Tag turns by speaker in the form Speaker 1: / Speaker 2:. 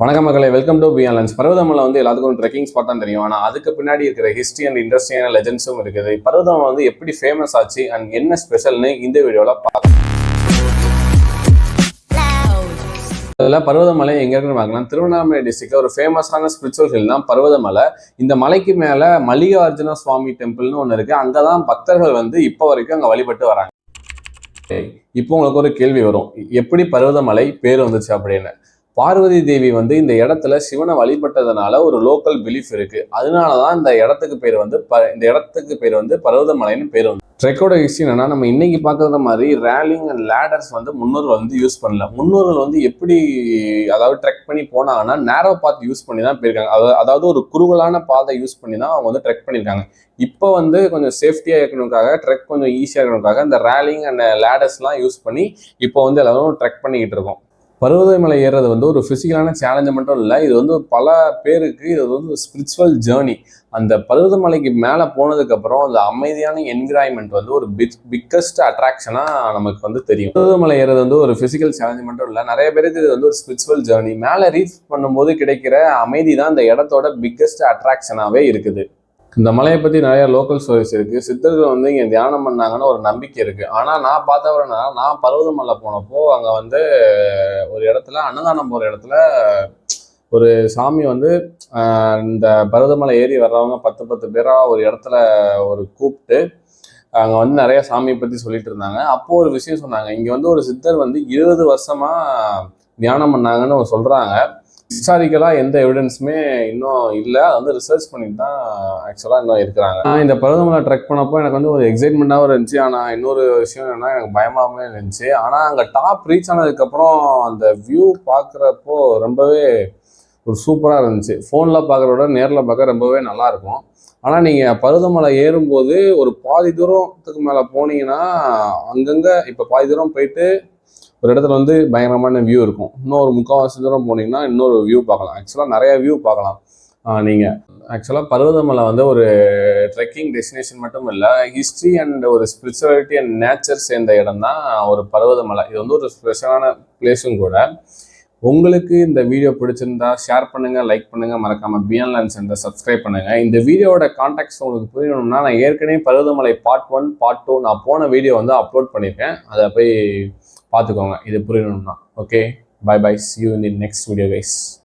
Speaker 1: வணக்கம் மக்களை, welcome to பியான் lunch. Parvathamalai எல்லாத்துக்கும் ட்ரெக்கிங் ஸ்பாட் தான் தெரியும். ஆனால் அதுக்கு பின்னாடி இருக்கிற ஹிஸ்ட்ரி அண்ட் இண்டஸ்ட்ரியான லெஜெண்ட்ஸும் இருக்குது. பர்வதமலை எப்படி ஃபேமஸ் ஆச்சு அண்ட் என்ன ஸ்பெஷல்னு இந்த வீடியோவில் பார்க்கலாம். அதில் பர்வதமலை எங்கே இருக்குன்னு பார்க்கலாம். திருவண்ணாமலை டிஸ்ட்ரிக்ட்ல ஒரு ஃபேமஸான ஸ்பிரிச்சுவல் ஹில் தான் பர்வதமலை. இந்த மலைக்கு மேலே மல்லிகார்ஜுன சுவாமி டெம்பிள்னு ஒன்று இருக்குது. அங்கே தான் பக்தர்கள் இப்போ வரைக்கும் அங்கே வழிபட்டு வராங்க. இப்போ உங்களுக்கு ஒரு கேள்வி வரும், எப்படி பர்வதமலை பேர் வந்துச்சு அப்படின்னு. பார்வதி தேவி இந்த இடத்துல சிவனை வழிபட்டதுனால ஒரு லோக்கல் பிலீஃப் இருக்கு. அதனாலதான் இந்த இடத்துக்கு பேர் வந்து பர்வதமலைன்னு பேர் வந்து. ட்ரெக்கோட ஹிஸ்ட்ரி என்னன்னா, நம்ம இன்னைக்கு பார்க்கற மாதிரி ரேலிங் அண்ட் லேடர்ஸ் முன்னோர்கள் யூஸ் பண்ணல. முன்னோர்கள் எப்படி ட்ரெக் பண்ணி போனாங்கன்னா நேரோ பாத் யூஸ் பண்ணி தான் போயிருக்காங்க. அதாவது ஒரு குறுகலான பாதை யூஸ் பண்ணி தான் அவங்க ட்ரெக் பண்ணியிருக்காங்க. இப்போ கொஞ்சம் சேஃப்டியா இருக்கணுக்காக, ட்ரெக் கொஞ்சம் ஈஸியா இருக்கணுக்காக இந்த ரேலிங் அண்ட் லேடர்ஸ்லாம் யூஸ் பண்ணி இப்போ எல்லாரும் ட்ரெக் பண்ணிக்கிட்டு இருக்கோம். பர்வதமலை ஏறுறது ஒரு பிசிக்கலான சேலஞ்சு மட்டும் இல்லை, இது பல பேருக்கு இது ஒரு ஸ்பிரிச்சுவல் ஜேர்னி. அந்த பர்வதமலைக்கு மேலே போனதுக்கப்புறம் அந்த அமைதியான என்விரான்மெண்ட் ஒரு பிக்கஸ்ட் அட்ராக்ஷனாக நமக்கு தெரியும். பர்வதமலை ஏறுறது ஒரு பிசிக்கல் சேலஞ்சு மட்டும் இல்லை, நிறைய பேருக்கு இது ஒரு ஸ்பிரிச்சுவல் ஜேர்னி. மேலே ரீச் பண்ணும்போது கிடைக்கிற அமைதி தான் இந்த இடத்தோட பிக்கஸ்ட் அட்ராக்ஷனாகவே இருக்குது. இந்த மலையை பற்றி நிறைய லோக்கல் ஸ்டோரிஸ் இருக்குது. சித்தர்கள் இங்கே தியானம் பண்ணாங்கன்னு ஒரு நம்பிக்கை இருக்குது. ஆனால் நான் பார்த்தவரனா, நான் பர்வதமலை போனப்போ அங்கே ஒரு இடத்துல அன்னதானம் போகிற இடத்துல ஒரு சாமி இந்த பர்வதமலை ஏறி வர்றவங்க 10 பேராக ஒரு இடத்துல கூப்பிட்டு அங்கே நிறைய சாமியை பற்றி சொல்லிட்டு இருந்தாங்க. அப்போது ஒரு விஷயம் சொன்னாங்க, இங்கே ஒரு சித்தர் 20 வருஷமாக தியானம் பண்ணாங்கன்னு சொல்கிறாங்க. ஹிஸ்டாரிக்கலாக எந்த எவிடன்ஸுமே இன்னும் இல்லை. அதை ரிசர்ச் பண்ணிட்டு தான் ஆக்சுவலாக இன்னும் இருக்கிறாங்க. நான் இந்த பர்வதமலை ட்ரெக் பண்ணப்போ எனக்கு ஒரு எக்ஸைட்மெண்ட்டாகவும் இருந்துச்சு. ஆனால் இன்னொரு விஷயம் என்னென்னா, எனக்கு பயமாகவே இருந்துச்சு. ஆனால் அங்கே டாப் ரீச் ஆனதுக்கப்புறம் அந்த வியூ பார்க்குறப்போ ரொம்பவே ஒரு சூப்பராக இருந்துச்சு. ஃபோனில் பார்க்குறத நேரில் பார்க்க ரொம்பவே நல்லாயிருக்கும். ஆனால் நீங்கள் பர்வதமலை ஏறும்போது ஒரு பாதி தூரத்துக்கு மேலே போனீங்கன்னா அங்கங்கே இப்போ பாதி தூரம் போயிட்டு ஒரு இடத்துல பயங்கரமான வியூ இருக்கும். இன்னொரு 3/4 தூரம் போனீங்கன்னா இன்னொரு வியூ பார்க்கலாம். ஆக்சுவலாக நிறைய வியூ பார்க்கலாம். நீங்கள் ஆக்சுவலாக பர்வதமலை ஒரு ட்ரெக்கிங் டெஸ்டினேஷன் மட்டும் இல்லை, ஹிஸ்ட்ரி அண்ட் ஒரு ஸ்பிரிச்சுவாலிட்டி அண்ட் நேச்சர் சேர்ந்த இடம் தான் ஒரு பர்வதமலை. இது ஒரு ஸ்பெஷலான பிளேஸும் கூட. உங்களுக்கு இந்த வீடியோ பிடிச்சிருந்தா ஷேர் பண்ணுங்கள், லைக் பண்ணுங்கள், மறக்காமல் பியான் லன்ச் சென்டர் சப்ஸ்கிரைப் பண்ணுங்கள். இந்த வீடியோட கான்டாக்ட்ஸ் உங்களுக்கு புரியணும்னா, நான் ஏற்கனவே பர்வதமலை பார்ட் 1 பார்ட் 2 நான் போன வீடியோ அப்லோட் பண்ணியிருக்கேன். அதை போய் பார்த்துக்கோங்க இது புரியணும்னா. Okay, bye bye, see you in the next video guys.